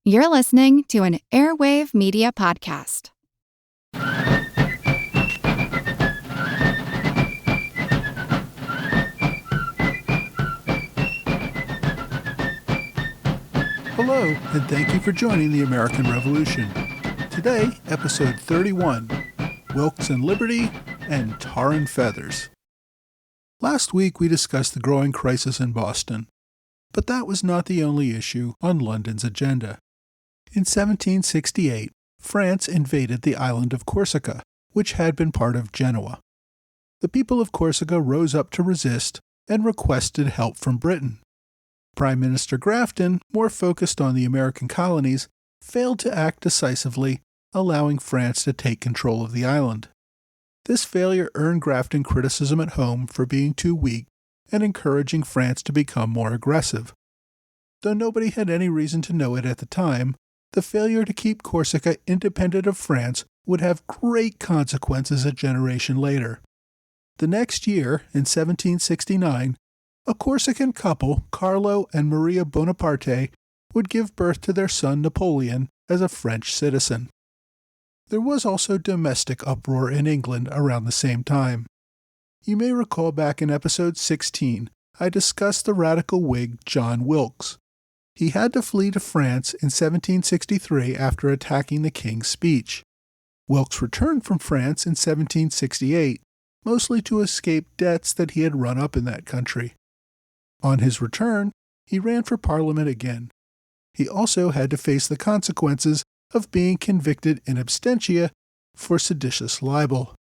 You're listening to an Airwave Media Podcast. Hello, and thank you for joining the American Revolution. Today, episode 31, Wilkes and Liberty and Tar and Feathers. Last week we discussed the growing crisis in Boston, but that was not the only issue on London's agenda. In 1768, France invaded the island of Corsica, which had been part of Genoa. The people of Corsica rose up to resist and requested help from Britain. Prime Minister Grafton, more focused on the American colonies, failed to act decisively, allowing France to take control of the island. This failure earned Grafton criticism at home for being too weak and encouraging France to become more aggressive. Though nobody had any reason to know it at the time, the failure to keep Corsica independent of France would have great consequences a generation later. The next year, in 1769, a Corsican couple, Carlo and Maria Bonaparte, would give birth to their son Napoleon as a French citizen. There was also domestic uproar in England around the same time. You may recall back in episode 16, I discussed the radical Whig John Wilkes. He had to flee to France in 1763 after attacking the king's speech. Wilkes returned from France in 1768, mostly to escape debts that he had run up in that country. On his return, he ran for Parliament again. He also had to face the consequences of being convicted in absentia for seditious libel.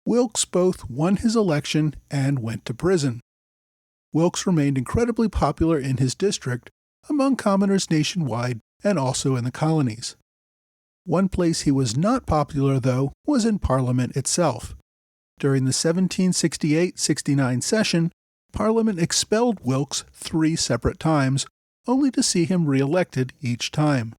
Wilkes both won his election and went to prison. Wilkes remained incredibly popular in his district, among commoners nationwide, and also in the colonies. One place he was not popular, though, was in Parliament itself. During the 1768-69 session, Parliament expelled Wilkes 3 separate times, only to see him re-elected each time.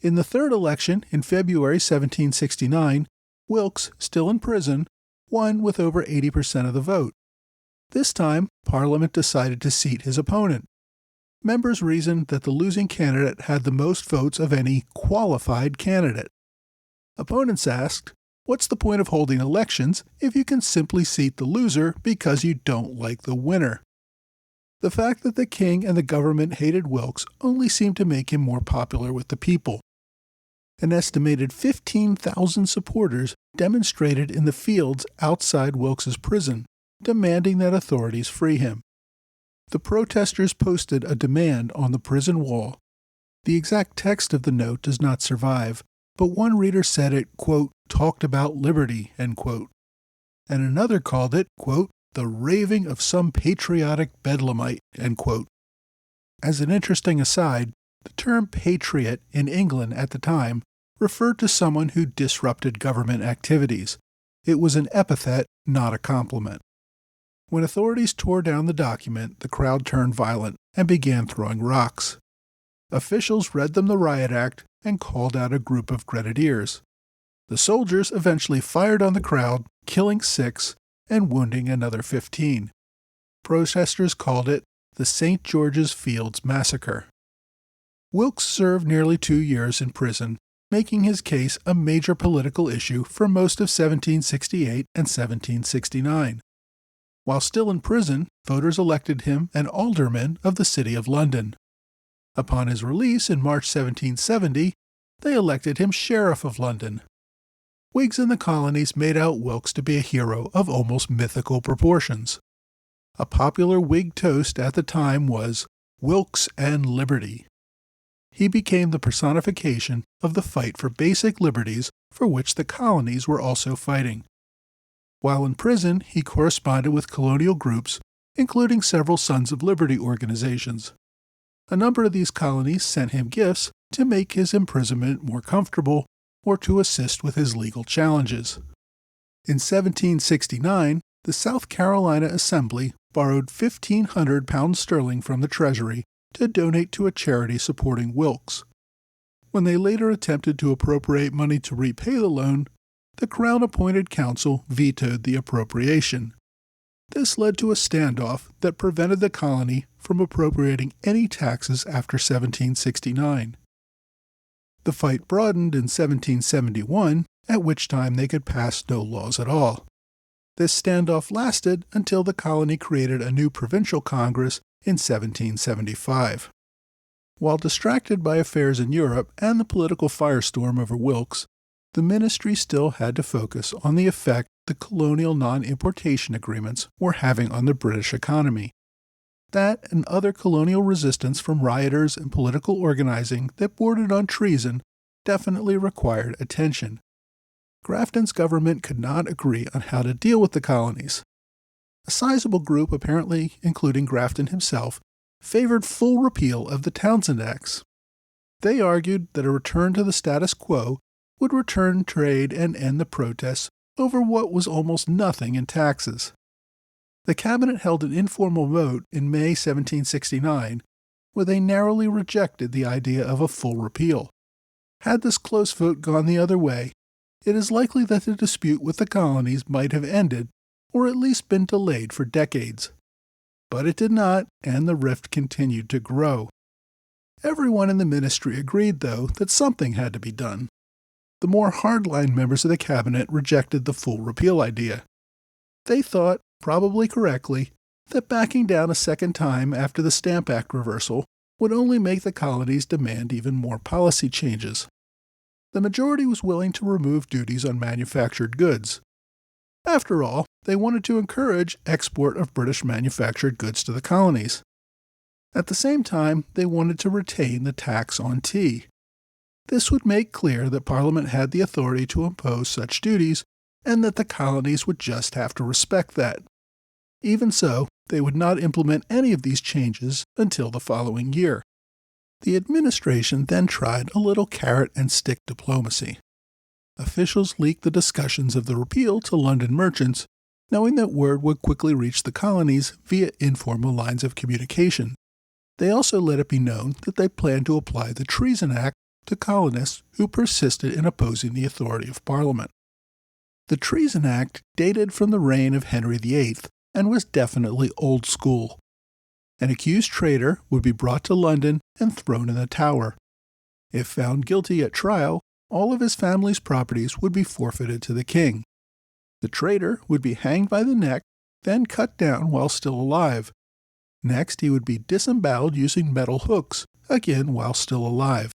In the third election, in February 1769, Wilkes, still in prison, won with over 80% of the vote. This time, Parliament decided to seat his opponent. Members reasoned that the losing candidate had the most votes of any qualified candidate. Opponents asked, what's the point of holding elections if you can simply seat the loser because you don't like the winner? The fact that the king and the government hated Wilkes only seemed to make him more popular with the people. An estimated 15,000 supporters demonstrated in the fields outside Wilkes's prison, demanding that authorities free him. The protesters posted a demand on the prison wall. The exact text of the note does not survive, but one reader said it, quote, talked about liberty, end quote. And another called it, quote, the raving of some patriotic bedlamite, end quote. As an interesting aside, the term patriot in England at the time referred to someone who disrupted government activities. It was an epithet, not a compliment. When authorities tore down the document, the crowd turned violent and began throwing rocks. Officials read them the riot act and called out a group of grenadiers. The soldiers eventually fired on the crowd, killing 6 and wounding another 15. Protesters called it the St. George's Fields Massacre. Wilkes served nearly 2 years in prison, making his case a major political issue for most of 1768 and 1769. While still in prison, voters elected him an alderman of the City of London. Upon his release in March 1770, they elected him Sheriff of London. Whigs in the colonies made out Wilkes to be a hero of almost mythical proportions. A popular Whig toast at the time was, Wilkes and Liberty. He became the personification of the fight for basic liberties for which the colonies were also fighting. While in prison, he corresponded with colonial groups, including several Sons of Liberty organizations. A number of these colonies sent him gifts to make his imprisonment more comfortable or to assist with his legal challenges. In 1769, the South Carolina Assembly borrowed 1,500 pounds sterling from the Treasury to donate to a charity supporting Wilkes. When they later attempted to appropriate money to repay the loan, the Crown-appointed council vetoed the appropriation. This led to a standoff that prevented the colony from appropriating any taxes after 1769. The fight broadened in 1771, at which time they could pass no laws at all. This standoff lasted until the colony created a new provincial congress in 1775. While distracted by affairs in Europe and the political firestorm over Wilkes, the ministry still had to focus on the effect the colonial non-importation agreements were having on the British economy. That and other colonial resistance from rioters and political organizing that bordered on treason definitely required attention. Grafton's government could not agree on how to deal with the colonies. A sizable group, apparently including Grafton himself, favored full repeal of the Townshend Acts. They argued that a return to the status quo would return trade and end the protests over what was almost nothing in taxes. The cabinet held an informal vote in May 1769, where they narrowly rejected the idea of a full repeal. Had this close vote gone the other way, it is likely that the dispute with the colonies might have ended, or at least been delayed for decades. But it did not, and the rift continued to grow. Everyone in the ministry agreed, though, that something had to be done. The more hardline members of the cabinet rejected the full repeal idea. They thought, probably correctly, that backing down a second time after the Stamp Act reversal would only make the colonies demand even more policy changes. The majority was willing to remove duties on manufactured goods. After all, they wanted to encourage export of British manufactured goods to the colonies. At the same time, they wanted to retain the tax on tea. This would make clear that Parliament had the authority to impose such duties and that the colonies would just have to respect that. Even so, they would not implement any of these changes until the following year. The administration then tried a little carrot-and-stick diplomacy. Officials leaked the discussions of the repeal to London merchants, knowing that word would quickly reach the colonies via informal lines of communication. They also let it be known that they planned to apply the Treason Act to colonists who persisted in opposing the authority of Parliament. The Treason Act dated from the reign of Henry VIII and was definitely old school. An accused traitor would be brought to London and thrown in the Tower. If found guilty at trial, all of his family's properties would be forfeited to the king. The traitor would be hanged by the neck, then cut down while still alive. Next, he would be disemboweled using metal hooks, again while still alive.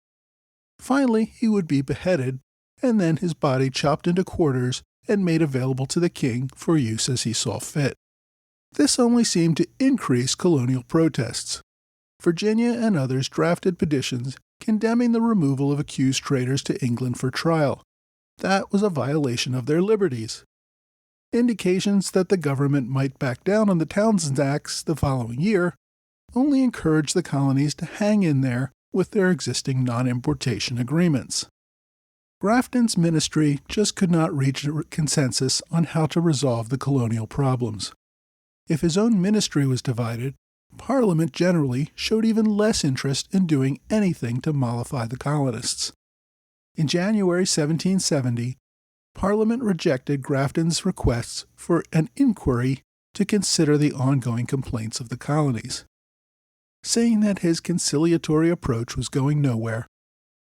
Finally, he would be beheaded, and then his body chopped into quarters and made available to the king for use as he saw fit. This only seemed to increase colonial protests. Virginia and others drafted petitions condemning the removal of accused traitors to England for trial. That was a violation of their liberties. Indications that the government might back down on the Townshend Acts the following year only encouraged the colonies to hang in there with their existing non-importation agreements. Grafton's ministry just could not reach a consensus on how to resolve the colonial problems. If his own ministry was divided, Parliament generally showed even less interest in doing anything to mollify the colonists. In January 1770, Parliament rejected Grafton's requests for an inquiry to consider the ongoing complaints of the colonies. Saying that his conciliatory approach was going nowhere,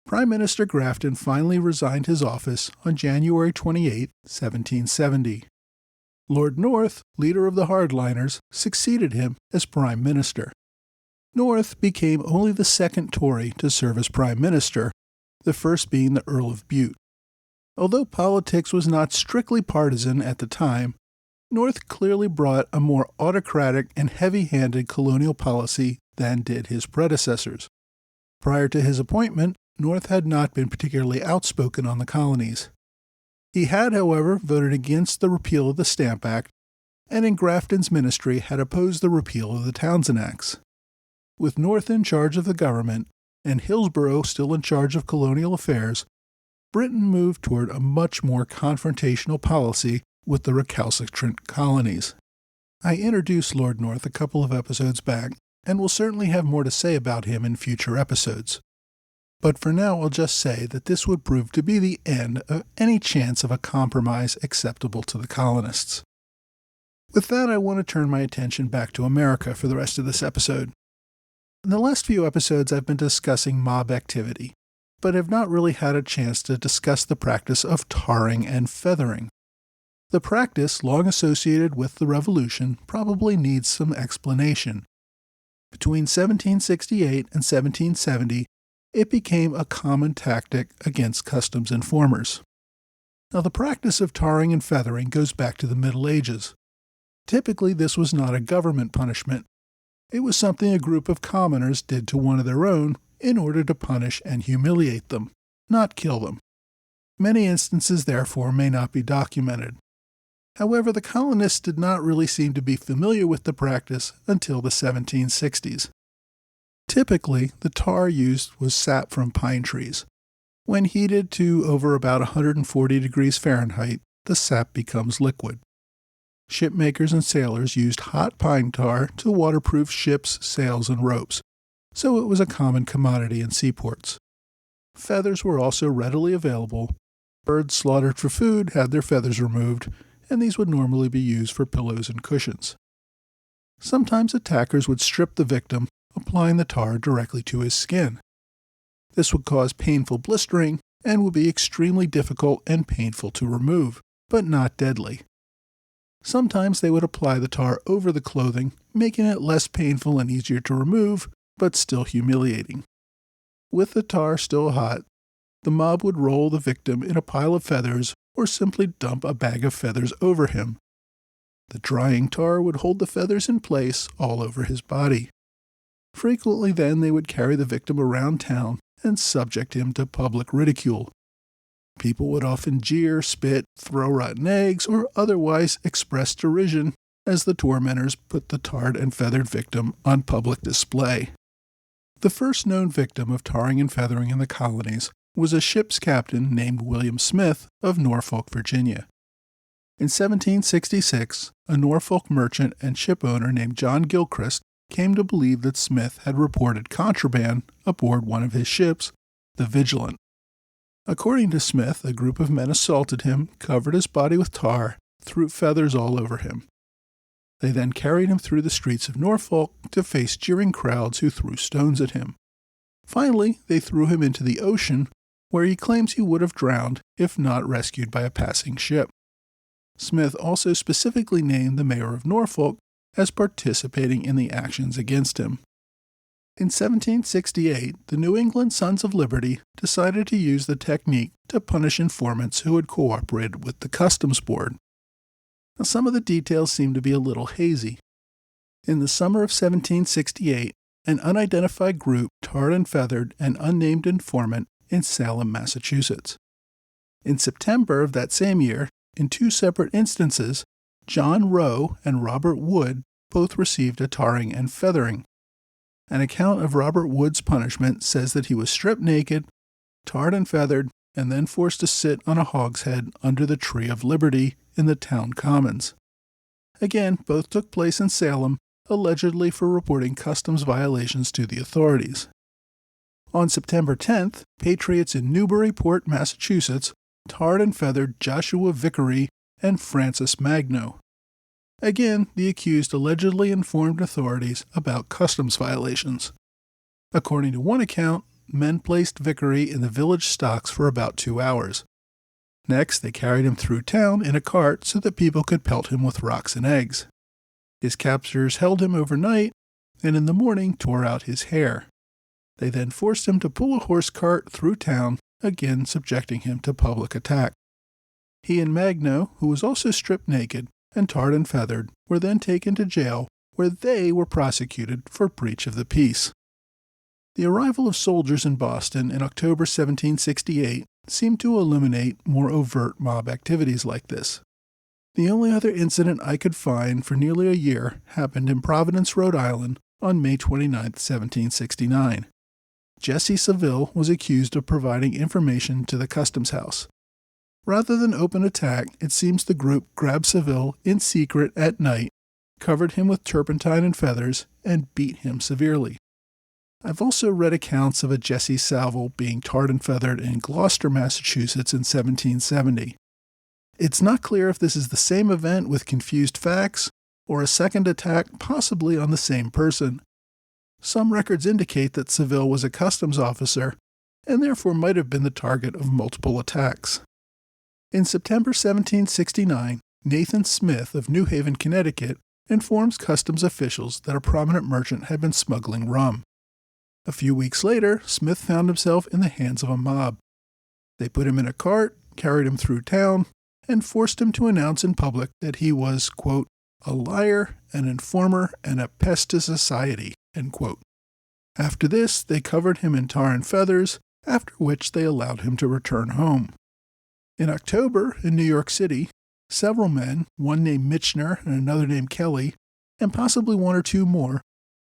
Prime Minister Grafton finally resigned his office on January 28, 1770. Lord North, leader of the hardliners, succeeded him as Prime Minister. North became only the second Tory to serve as Prime Minister, the first being the Earl of Bute. Although politics was not strictly partisan at the time, North clearly brought a more autocratic and heavy-handed colonial policy than did his predecessors. Prior to his appointment, North had not been particularly outspoken on the colonies. He had, however, voted against the repeal of the Stamp Act, and in Grafton's ministry had opposed the repeal of the Townshend Acts. With North in charge of the government, and Hillsborough still in charge of colonial affairs, Britain moved toward a much more confrontational policy with the recalcitrant colonies. I introduced Lord North a couple of episodes back, and will certainly have more to say about him in future episodes. But for now, I'll just say that this would prove to be the end of any chance of a compromise acceptable to the colonists. With that, I want to turn my attention back to America for the rest of this episode. In the last few episodes, I've been discussing mob activity. but have not really had a chance to discuss the practice of tarring and feathering. The practice, long associated with the Revolution, probably needs some explanation. Between 1768 and 1770, it became a common tactic against customs informers. Now, the practice of tarring and feathering goes back to the Middle Ages. Typically, this was not a government punishment. It was something a group of commoners did to one of their own in order to punish and humiliate them, not kill them. Many instances, therefore, may not be documented. However, the colonists did not really seem to be familiar with the practice until the 1760s. Typically, the tar used was sap from pine trees. When heated to over about 140 degrees Fahrenheit, the sap becomes liquid. Shipmakers and sailors used hot pine tar to waterproof ships, sails, and ropes, so it was a common commodity in seaports. Feathers were also readily available. Birds slaughtered for food had their feathers removed, and these would normally be used for pillows and cushions. Sometimes attackers would strip the victim, applying the tar directly to his skin. This would cause painful blistering and would be extremely difficult and painful to remove, but not deadly. Sometimes they would apply the tar over the clothing, making it less painful and easier to remove, but still humiliating. With the tar still hot, the mob would roll the victim in a pile of feathers or simply dump a bag of feathers over him. The drying tar would hold the feathers in place all over his body. Frequently then they would carry the victim around town and subject him to public ridicule. People would often jeer, spit, throw rotten eggs, or otherwise express derision as the tormentors put the tarred and feathered victim on public display. The first known victim of tarring and feathering in the colonies was a ship's captain named William Smith of Norfolk, Virginia. In 1766, a Norfolk merchant and shipowner named John Wilkes came to believe that Smith had reported contraband aboard one of his ships, the Vigilant. According to Smith, a group of men assaulted him, covered his body with tar, threw feathers all over him. They then carried him through the streets of Norfolk to face jeering crowds who threw stones at him. Finally, they threw him into the ocean, where he claims he would have drowned if not rescued by a passing ship. Smith also specifically named the mayor of Norfolk as participating in the actions against him. In 1768, the New England Sons of Liberty decided to use the technique to punish informants who had cooperated with the Customs Board. Now, some of the details seem to be a little hazy. In the summer of 1768, an unidentified group tarred and feathered an unnamed informant in Salem, Massachusetts. In September of that same year, in two separate instances, John Rowe and Robert Wood both received a tarring and feathering. An account of Robert Wood's punishment says that he was stripped naked, tarred and feathered, and then forced to sit on a hogshead under the Tree of Liberty in the town commons. Again, both took place in Salem, allegedly for reporting customs violations to the authorities. On September 10th, patriots in Newburyport, Massachusetts, tarred and feathered Joshua Vickery and Francis Magno. Again, the accused allegedly informed authorities about customs violations. According to one account, men placed Vickery in the village stocks for about 2 hours. Next, they carried him through town in a cart so that people could pelt him with rocks and eggs. His captors held him overnight, and in the morning tore out his hair. They then forced him to pull a horse cart through town, again subjecting him to public attack. He and Magno, who was also stripped naked and tarred and feathered, were then taken to jail, where they were prosecuted for breach of the peace. The arrival of soldiers in Boston in October 1768 seemed to eliminate more overt mob activities like this. The only other incident I could find for nearly a year happened in Providence, Rhode Island, on May 29, 1769. Jesse Saville was accused of providing information to the customs house. Rather than open attack, it seems the group grabbed Saville in secret at night, covered him with turpentine and feathers, and beat him severely. I've also read accounts of a Jesse Saville being tarred and feathered in Gloucester, Massachusetts in 1770. It's not clear if this is the same event with confused facts, or a second attack possibly on the same person. Some records indicate that Saville was a customs officer, and therefore might have been the target of multiple attacks. In September 1769, Nathan Smith of New Haven, Connecticut, informs customs officials that a prominent merchant had been smuggling rum. A few weeks later, Smith found himself in the hands of a mob. They put him in a cart, carried him through town, and forced him to announce in public that he was, quote, a liar, an informer, and a pest to society, end quote. After this, they covered him in tar and feathers, after which they allowed him to return home. In October, in New York City, several men, one named Michener and another named Kelly, and possibly one or two more,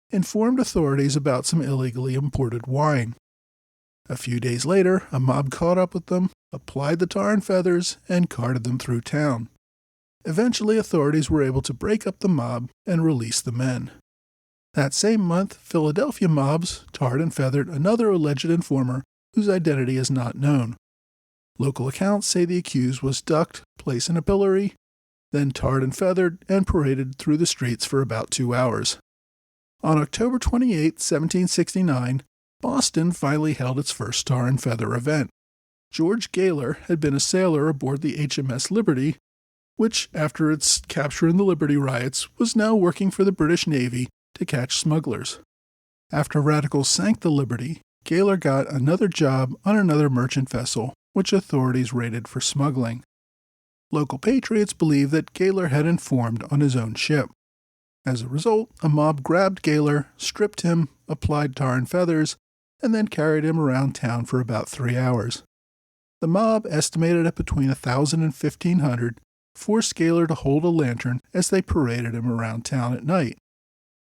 informed authorities about some illegally imported wine. A few days later, a mob caught up with them, applied the tar and feathers, and carted them through town. Eventually, authorities were able to break up the mob and release the men. That same month, Philadelphia mobs tarred and feathered another alleged informer whose identity is not known. Local accounts say the accused was ducked, placed in a pillory, then tarred and feathered and paraded through the streets for about 2 hours. On October 28, 1769, Boston finally held its first tar and feather event. George Gaylor had been a sailor aboard the HMS Liberty, which, after its capture in the Liberty riots, was now working for the British Navy to catch smugglers. After radicals sank the Liberty, Gaylor got another job on another merchant vessel, which authorities raided for smuggling. Local patriots believed that Gaylor had informed on his own ship. As a result, a mob grabbed Gaylor, stripped him, applied tar and feathers, and then carried him around town for about 3 hours. The mob, estimated at between 1,000 and 1,500, forced Gaylor to hold a lantern as they paraded him around town at night.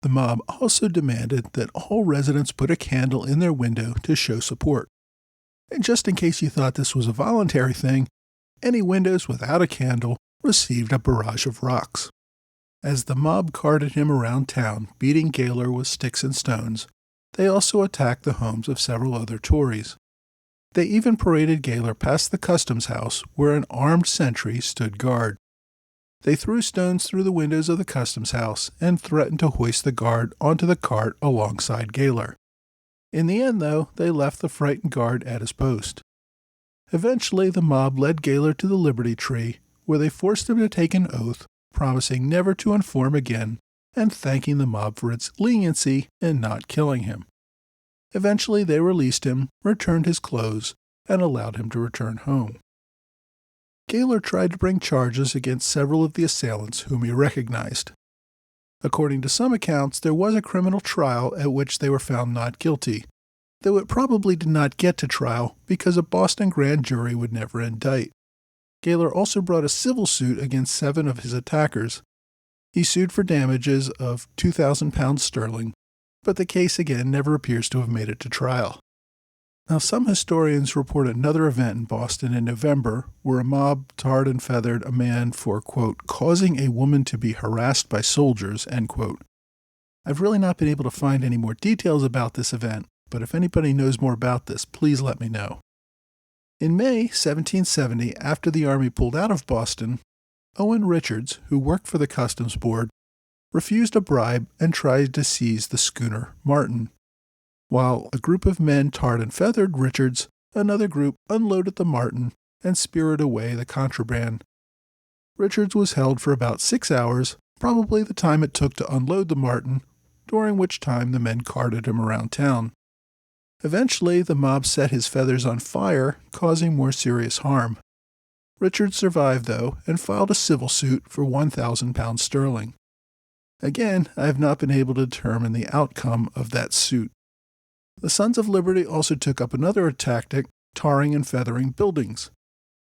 The mob also demanded that all residents put a candle in their window to show support. And just in case you thought this was a voluntary thing, any windows without a candle received a barrage of rocks. As the mob carted him around town, beating Gaylor with sticks and stones, they also attacked the homes of several other Tories. They even paraded Gaylor past the customs house where an armed sentry stood guard. They threw stones through the windows of the customs house and threatened to hoist the guard onto the cart alongside Gaylor. In the end, though, they left the frightened guard at his post. Eventually, the mob led Gaylor to the Liberty Tree, where they forced him to take an oath, promising never to inform again, and thanking the mob for its leniency in not killing him. Eventually, they released him, returned his clothes, and allowed him to return home. Gaylor tried to bring charges against several of the assailants whom he recognized. According to some accounts, there was a criminal trial at which they were found not guilty, though it probably did not get to trial because a Boston grand jury would never indict. Gaylor also brought a civil suit against 7 of his attackers. He sued for damages of £2,000 sterling, but the case again never appears to have made it to trial. Now, some historians report another event in Boston in November where a mob tarred and feathered a man for, quote, causing a woman to be harassed by soldiers, end quote. I've really not been able to find any more details about this event, but if anybody knows more about this, please let me know. In May 1770, after the army pulled out of Boston, Owen Richards, who worked for the Customs Board, refused a bribe and tried to seize the schooner Martin. While a group of men tarred and feathered Richards, another group unloaded the Martin and spirited away the contraband. Richards was held for about 6 hours, probably the time it took to unload the Martin, during which time the men carted him around town. Eventually, the mob set his feathers on fire, causing more serious harm. Richards survived, though, and filed a civil suit for £1,000 sterling. Again, I have not been able to determine the outcome of that suit. The Sons of Liberty also took up another tactic, tarring and feathering buildings.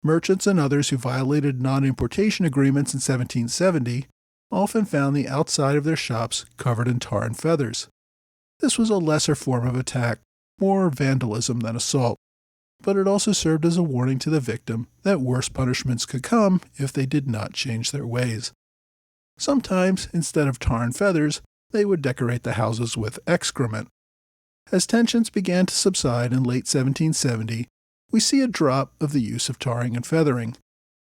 Merchants and others who violated nonimportation agreements in 1770 often found the outside of their shops covered in tar and feathers. This was a lesser form of attack, more vandalism than assault, but it also served as a warning to the victim that worse punishments could come if they did not change their ways. Sometimes, instead of tar and feathers, they would decorate the houses with excrement. As tensions began to subside in late 1770, we see a drop of the use of tarring and feathering.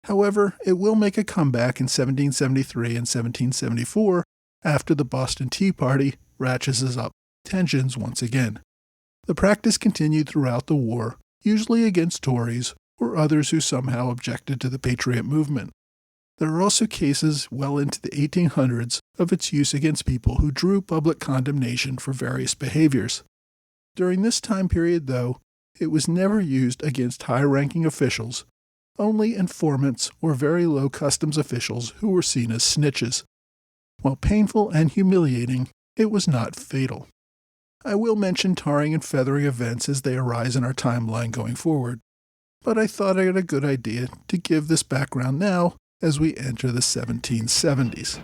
However, it will make a comeback in 1773 and 1774 after the Boston Tea Party ratchets up tensions once again. The practice continued throughout the war, usually against Tories or others who somehow objected to the Patriot movement. There are also cases well into the 1800s of its use against people who drew public condemnation for various behaviors. During this time period, though, it was never used against high-ranking officials, only informants or very low customs officials who were seen as snitches. While painful and humiliating, it was not fatal. I will mention tarring and feathering events as they arise in our timeline going forward, but I thought I had a good idea to give this background now as we enter the 1770s.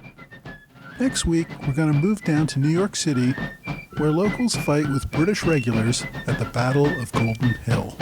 Next week, we're going to move down to New York City, where locals fight with British regulars at the Battle of Golden Hill.